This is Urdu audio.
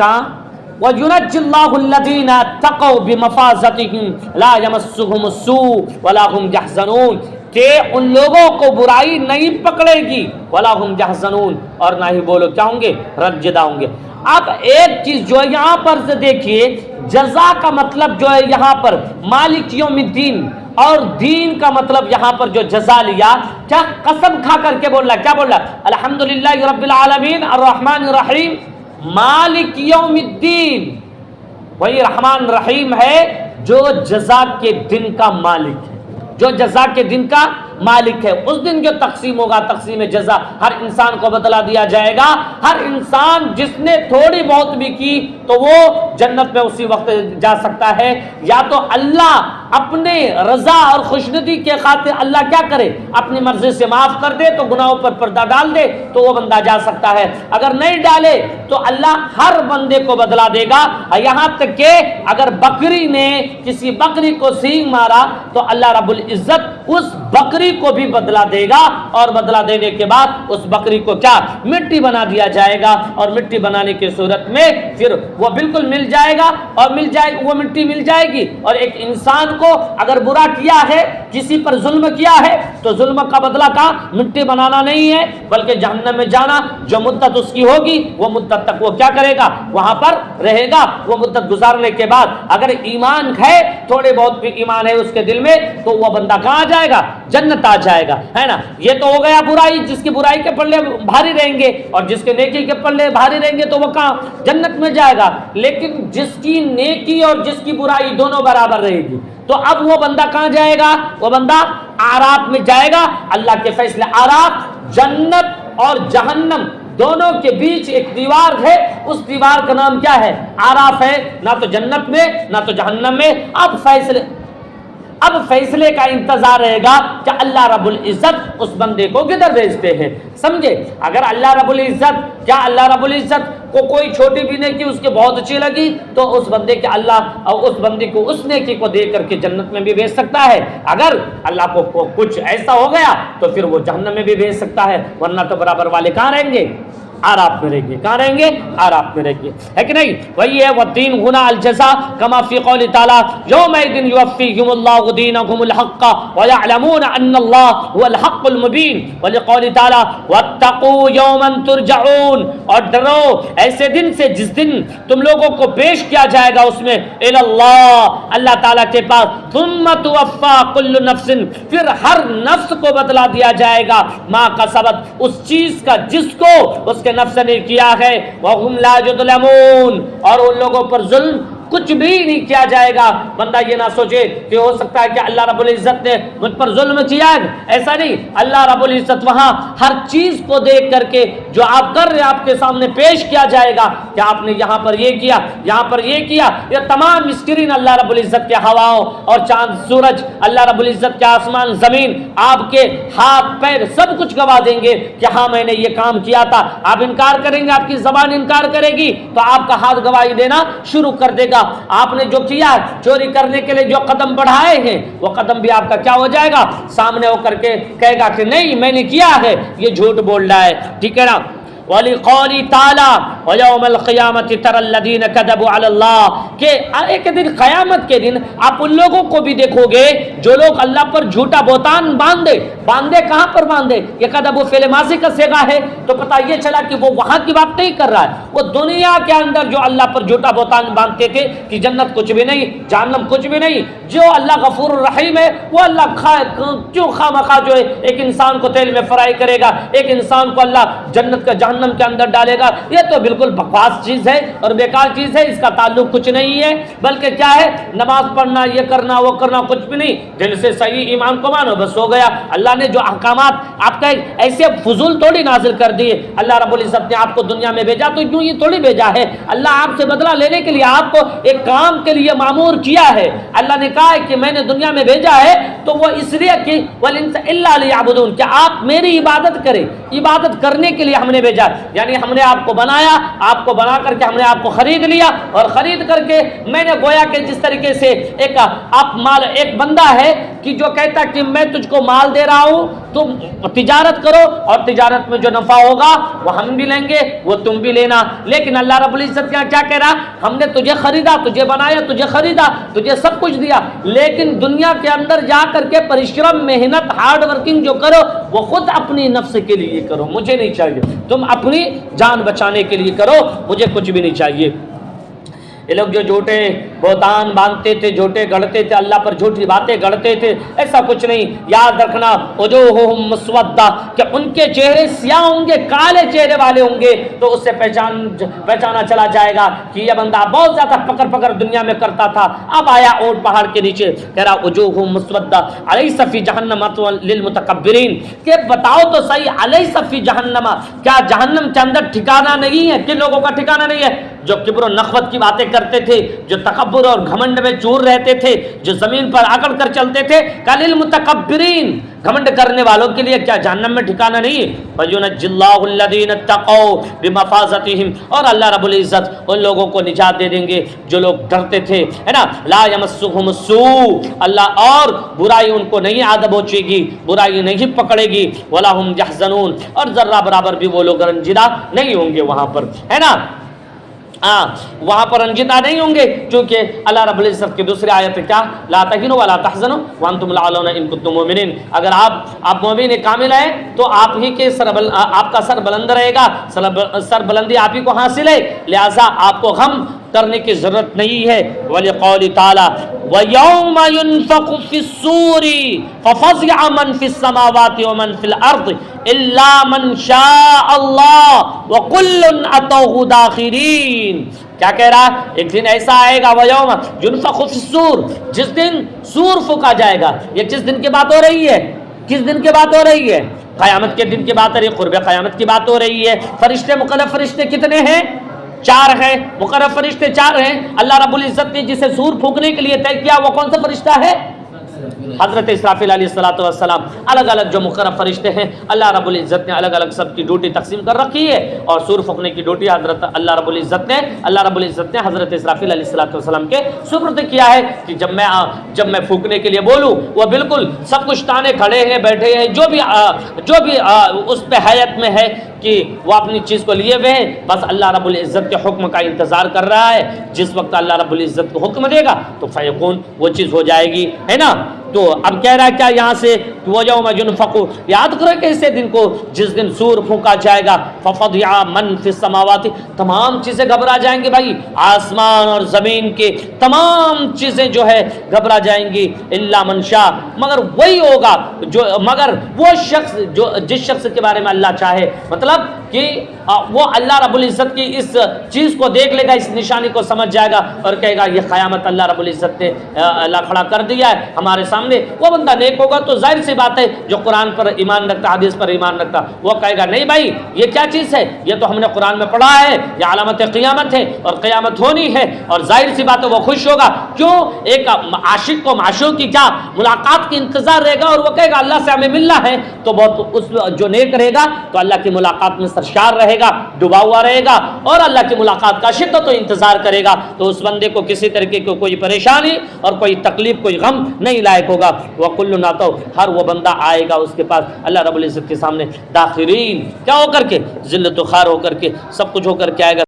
کہاں وَيُنَجِّ اللَّهُ الَّذِينَ اتَّقَوْا بِمَفَازَتِهِمْ لَا يَمَسُّهُمُ السُّوءُ وَلَا هُمْ يَحْزَنُونَ کہ ان لوگوں کو برائی نہیں پکڑے گی وَلَا هُمْ يَحْزَنُونَ اور نہ ہی وہ لوگ کیا ہوں گے رنجیدہ ہوں گے. اب ایک چیز جو ہے یہاں پر سے دیکھیے جزا کا مطلب جو ہے یہاں پر مالک یوم الدین اور دین کا مطلب یہاں پر جو جزا لیا کیا قسم کھا کر کے بول رہا کیا بول رہا الحمدللہ رب العالمین الرحمن الرحیم مالک یوم الدین. وہی رحمان رحیم ہے جو جزا کے دن کا مالک ہے جو جزا کے دن کا مالک ہے. اس دن جو تقسیم ہوگا تقسیم جزا ہر انسان کو بدلا دیا جائے گا. ہر انسان جس نے تھوڑی بہت بھی کی تو وہ جنت میں اسی وقت جا سکتا ہے. یا تو اللہ اپنے رضا اور خوشنودی کے خاطر اللہ کیا کرے اپنی مرضی سے معاف کر دے تو گناہوں پر پردہ ڈال دے تو وہ بندہ جا سکتا ہے. اگر نہیں ڈالے تو اللہ ہر بندے کو بدلا دے گا. یہاں تک کہ اگر بکری نے کسی بکری کو سینگ مارا تو اللہ رب العزت اس بکری کو بھی بدلا دے گا اور بدلا دینے کے بعد اس بکری کو کیا مٹی بنا دیا جائے گا. اور مٹی بنانے کی صورت میں پھر وہ بالکل مل جائے گا اور وہ مٹی مل جائے گی. اور ایک انسان کو اگر برا کیا ہے کسی پر ظلم کیا ہے تو ظلم کا بدلہ کا مٹی بنانا نہیں ہے بلکہ جہنم میں جانا. جو مدت اس کی ہوگی وہ مدت تک وہ کیا کرے گا وہاں پر رہے گا. وہ مدت گزارنے کے بعد اگر ایمان ہے تھوڑے بہت بھی ایمان ہے اس کے دل میں تو وہ بندہ کہاں جائے گا جنت آ جائے گا ہے نا. یہ تو ہو گیا برائی جس کی برائی کے پلے بھاری رہیں گے اور جس کے نیکی کے پلے بھاری رہیں گے تو وہ کہاں جنت میں جائے گا. لیکن جس کی نیکی اور جس کی برائی دونوں برابر رہے گی تو اب وہ بندہ کہاں جائے گا وہ بندہ اعراف میں جائے گا. اللہ کے فیصلے اعراف جنت اور جہنم دونوں کے بیچ ایک دیوار ہے. اس دیوار کا نام کیا ہے اعراف ہے. نہ تو جنت میں نہ تو جہنم میں. اب فیصلے کا انتظار رہے گا کہ اللہ رب العزت اس بندے کو کدھر بھیجتے ہیں سمجھے. اگر اللہ رب العزت کو کوئی چھوٹی بھی نیکی اس کی بہت اچھی لگی تو اس بندے کے اللہ اور اس بندے کو اس نیکی کو دے کر کے جنت میں بھی بھیج سکتا ہے. اگر اللہ کو کچھ ایسا ہو گیا تو پھر وہ جہنم میں بھی بھیج سکتا ہے. ورنہ تو برابر والے کہاں رہیں گے آراف میں رہیں گے. کہاں رہیں گے آراف میں رہیں گے ہے کہ نہیں. وہی ہے وَالدِّينُ هُنَا الْجَزَاءُ كَمَا فِي قَوْلِ تَعَالَى يَوْمَئِذٍ يُوَفِّيهِمُ اللَّهُ دِينَهُمُ الْحَقَّ وَيَعْلَمُونَ أَنَّ اللَّهَ هُوَ الْحَقُّ الْمُبِينُ. وَلِقَوْلِ تَعَالَى وَاتَّقُوا يَوْمًا تُرْجَعُونَ اور ڈرو ایسے دن سے جس دن تم لوگوں کو پیش کیا جائے گا اس میں إِلَى اللَّهِ اللہ تعالیٰ کے پاس ثُمَّ تُوَفَّى كُلُّ نَفْسٍ پھر ہر نفس کو بدلا دیا جائے گا مَا كَسَبَتْ اس چیز کا جس کو اس کے نفس نے کیا ہے وَهُمْ لَا يُظْلَمُونَ اور ان لوگوں پر ظلم کچھ بھی نہیں کیا جائے گا. بندہ یہ نہ سوچے کہ ہو سکتا ہے کہ اللہ رب العزت نے مجھ پر ظلم کیا ہے. ایسا نہیں. اللہ رب العزت وہاں ہر چیز کو دیکھ کر کے جو آپ کر رہے آپ کے سامنے پیش کیا جائے گا کہ آپ نے یہاں پر یہ کیا یہاں پر یہ کیا. یہ تمام اسکرین اللہ رب العزت کے ہواؤں اور چاند سورج اللہ رب العزت کے آسمان زمین آپ کے ہاتھ پیر سب کچھ گواہ دیں گے کہ ہاں میں نے یہ کام کیا تھا. آپ انکار کریں گے آپ کی زبان انکار کرے گی تو آپ کا ہاتھ گواہی دینا شروع کر دے گا. آپ نے جو کیا چوری کرنے کے لیے جو قدم بڑھائے ہیں وہ قدم بھی آپ کا کیا ہو جائے گا سامنے ہو کر کے کہے گا کہ نہیں میں نے کیا ہے یہ جھوٹ بول رہا ہے. ٹھیک ہے نا. وَلِقَوْلِ تَعَالَى وَيَوْمَ الْقِيَامَةِ تَرَى الَّذِينَ كَذَبُوا عَلَى اللَّهِ کہ ایک دن قیامت کے دن آپ ان لوگوں کو بھی دیکھو گے جو لوگ اللہ پر جھوٹا بہتان باندھے کہاں پر باندھے. یہ کذب فعل ماضی کا صیغہ ہے تو پتہ یہ چلا کہ وہ وہاں کی بات نہیں کر رہا ہے. وہ دنیا کے اندر جو اللہ پر جھوٹا بہتان باندھتے تھے کہ جنت کچھ بھی نہیں جہنم کچھ بھی نہیں. جو اللہ غفور الرحیم ہے وہ اللہ کیوں خواہ جو ہے ایک انسان کو تیل میں فرائی کرے گا ایک انسان کو اللہ جنت کا جہنم کے اندر ڈالے گا. یہ تو بالکل بکواس چیز ہے اور بیکار چیز ہے. اس کا تعلق کچھ نہیں ہے بلکہ کیا ہے نماز پڑھنا یہ کرنا وہ کرنا کچھ بھی نہیں. دل سے صحیح ایمان کو مانو بس ہو گیا. اللہ نے جو احکامات آپ کا ایسے فضول تھوڑی نازل کر دیے. اللہ رب العزت نے آپ کو دنیا میں بھیجا تو یوں ہی تھوڑی بھیجا ہے. اللہ آپ سے بدلہ لینے کے لیے آپ کو ایک کام کے لیے مامور کیا ہے. اللہ نے کہا ہے کہ میں نے دنیا میں بھیجا ہے تو وہ اس لیے کہ وَالْإِنسَ إِلَّا لِيَعْبُدُونَ کہ آپ میری عبادت کریں. عبادت کرنے کے لیے ہم نے بھیجا یعنی ہم نے آپ کو بنایا آپ کو بنا کر کے ہم نے آپ کو خرید لیا اور خرید کر کے میں نے گویا کہ جس طریقے سے ایک بندہ ہے کہ جو کہتا کہ میں تجھ کو مال دے رہا ہوں تم تجارت کرو اور تجارت میں جو نفع ہوگا وہ ہم بھی لیں گے وہ تم بھی لینا. لیکن اللہ رب العزت کیا کہہ رہا, ہم نے تجھے خریدا, تجھے بنایا, تجھے خریدا, تجھے سب کچھ دیا, لیکن دنیا کے اندر جا کر کے پریشرم محنت ہارڈ ورکنگ جو کرو وہ خود اپنی نفس کے لیے کرو, مجھے نہیں چاہیے. تم اپنی جان بچانے کے لیے کرو, مجھے کچھ بھی نہیں چاہیے. یہ لوگ جو جھوٹے بہتان باندھتے تھے, جھوٹے گڑھتے تھے, اللہ پر جھوٹی باتیں گڑھتے تھے, ایسا کچھ نہیں. یاد رکھنا وجوہہم مسودہ, کہ ان کے چہرے سیاہ ہوں گے, کالے چہرے والے ہوں گے, تو اس سے پہچانا چلا جائے گا کہ یہ بندہ بہت زیادہ پکڑ دنیا میں کرتا تھا, اب آیا اونٹ پہاڑ کے نیچے. کہہ رہا وجوہہم مسودہ الیس فی جہنم مثوی للمتکبرین, کہ بتاؤ تو صحیح, الیس فی جہنم, کیا جہنم کے اندر ٹھکانہ نہیں ہے؟ کن لوگوں کا ٹھکانہ نہیں ہے؟ جو کبر و نخوت کی باتیں کرتے تھے, جو تکبر اور گھمنڈ میں چور رہتے تھے, جو زمین پر اکڑ کر چلتے تھے. قلیل متکبرین, گھمنڈ کرنے والوں کے لیے کیا جہنم میں ٹھکانہ نہیں ہے؟ فَيُنَجِّ اللَّهُ الَّذِينَ اتَّقَوْا بِمَفَازَتِهِمْ, اور اللہ رب العزت ان لوگوں کو نجات دے دیں گے جو لوگ ڈرتے تھے, ہے نا. لا يَمَسُّهُمُ السُّوءُ, اللہ اور برائی ان کو نہیں عادت پہنچے گی, برائی نہیں پکڑے گی. وَلَا هُمْ يَحْزَنُونَ, اور ذرہ برابر بھی وہ لوگ رنجیدہ نہیں ہوں گے وہاں پر, ہے نا. وہاں پر رنجیدہ نہیں ہوں گے, کیونکہ اللہ رب العزت کی دوسری آیت کیا, لا تہنوا ولا تحزنوا وانتم الاعلون ان کنتم مؤمنین, اگر آپ مومن کامل ہیں تو آپ ہی کے آپ کا سر بلند رہے گا, سر بلندی آپ ہی کو حاصل ہے, لہذا آپ کو غم کرنے کی ضرورت نہیں ہے. وَلِقَوْلِ تَعَالَى وَيَوْمَ يُنفَخُ فِي الصُّورِ فَفَزِعَ مَنْ فِي السَّمَاوَاتِ وَمَنْ فِي الْأَرْضِ إِلَّا مَنْ شَاءَ اللَّهُ وَكُلٌّ أَتَوْهُ دَاخِرِينَ. کیا کہہ رہا ہے؟ ایک دن ایسا آئے گا وَيَوْمَ يُنفَخُ فِي الصُّورِ, جس دن سور پھونکا جائے گا. یہ کس دن کی بات ہو رہی ہے؟ کس دن کی بات ہو رہی ہے؟ قیامت کے دن کی بات ہو رہی ہے, قرب قیامت کی بات ہو رہی ہے. فرشتے مقرب فرشتے کتنے ہیں؟ 4 ہیں. مقرب فرشتے 4 ہیں. اللہ رب العزت نے جسے سور پھونکنے کے لیے طے کیا وہ کون سا فرشتہ ہے؟ حضرت اسرافیل علیہ السلام. الگ الگ جو مقرب فرشتے ہیں اللہ رب العزت نے الگ الگ سب کی ڈیوٹی تقسیم کر رکھی ہے, اور سور پھونکنے کی ڈیوٹی اللہ رب العزت نے حضرت اسرافیل علیہ السلام کے سپرد کیا ہے کہ جب میں پھونکنے کے لیے بولوں وہ بالکل سب کچھ تانے کھڑے ہیں, بیٹھے ہیں, جو بھی اس پہ حیات میں ہے کہ وہ اپنی چیز کو لیے ہوئے ہیں, بس اللہ رب العزت کے حکم کا انتظار کر رہا ہے. جس وقت اللہ رب العزت کو حکم دے گا تو فیکون, وہ چیز ہو جائے گی, ہے نا. تو اب کہہ رہا ہے کیا یہاں سے وَيَوْمَ يُنْفَخُ, یاد کرو کیسے دن کو جس دن سور پھونکا جائے گا. فَفَزِعَ مَنْ فِي السَّمَاوَاتِ, تمام چیزیں گھبرا جائیں گی بھائی, آسمان اور زمین کے تمام چیزیں جو ہے گھبرا جائیں گی. إِلَّا مَنْ شَاءَ, مگر وہی ہوگا مگر وہ شخص جس شخص کے بارے میں اللہ چاہے, مطلب کہ وہ اللہ رب العزت کی اس چیز کو دیکھ لے گا, اس نشانی کو سمجھ جائے گا اور کہے گا یہ قیامت اللہ رب العزت نے اللہ کھڑا کر دیا ہے ہمارے سامنے. وہ بندہ نیک ہوگا تو ظاہر سی بات ہے جو قرآن پر ایمان رکھتا, حدیث پر ایمان رکھتا, وہ کہے گا نہیں بھائی یہ کیا چیز ہے, یہ تو ہم نے قرآن میں پڑھا ہے, یہ علامت قیامت ہے اور قیامت ہونی ہے. اور ظاہر سی بات ہے وہ خوش ہوگا, کیوں, ایک عاشق کو معشوق کی کیا ملاقات کی انتظار رہے گا, اور وہ کہے گا اللہ سے ہمیں ملنا ہے, تو بہت اس جو نیک رہے گا تو اللہ کی ملاقات میں سرشار رہے گا, ڈوبا ہوا رہے گا, اور اللہ کی ملاقات کا شدت و انتظار کرے گا. تو اس بندے کو کسی طریقے کی کوئی پریشانی اور کوئی تکلیف, کوئی غم نہیں لائق ہوگا. وَكُلٌّ أَتَوْا, ہر وہ بندہ آئے گا اس کے پاس اللہ رب العزت کے سامنے داخرین, کیا ہو کر کے, ذلت و خوار ہو کر کے, سب کچھ ہو کر کے آئے گا.